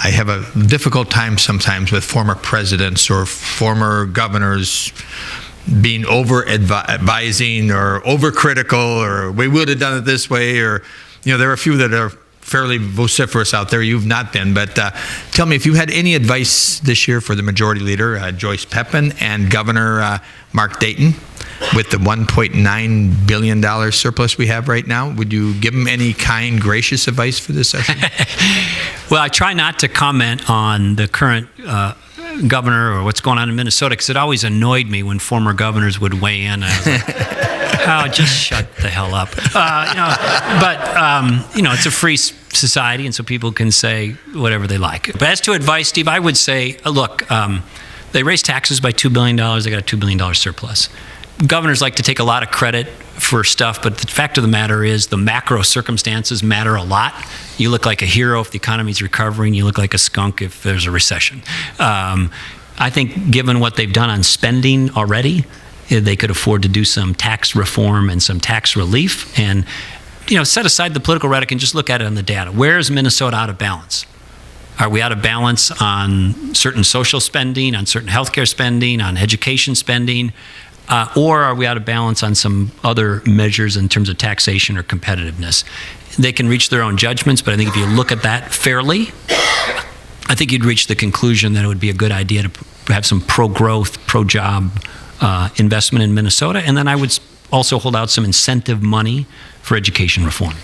I have a difficult time sometimes with former presidents or former governors being over-advising or over-critical, or we would have done it this way, or, there are a few that are fairly vociferous out there. You've not been, but tell me if you had any advice this year for the Majority Leader, Joyce Pepin, and Governor Mark Dayton, with the $1.9 billion surplus we have right now. Would you give them any kind, gracious advice for this session? Well, I try not to comment on the current governor or what's going on in Minnesota, because it always annoyed me when former governors would weigh in. I was like, oh, just shut the hell up. It's a free society, and so people can say whatever they like. But as to advice, Steve, I would say, look, they raised taxes by $2 billion. They got a $2 billion surplus. Governors like to take a lot of credit for stuff, but the fact of the matter is the macro circumstances matter a lot. You look like a hero if the economy's recovering. You look like a skunk if there's a recession. I think given what they've done on spending already, they could afford to do some tax reform and some tax relief, and set aside the political rhetoric and just look at it on the data. Where is Minnesota out of balance? Are we out of balance on certain social spending, on certain healthcare spending, on education spending? Or are we out of balance on some other measures in terms of taxation or competitiveness? They can reach their own judgments, but I think if you look at that fairly, I think you'd reach the conclusion that it would be a good idea to have some pro-growth, pro-job investment in Minnesota. And then I would also hold out some incentive money for education reform.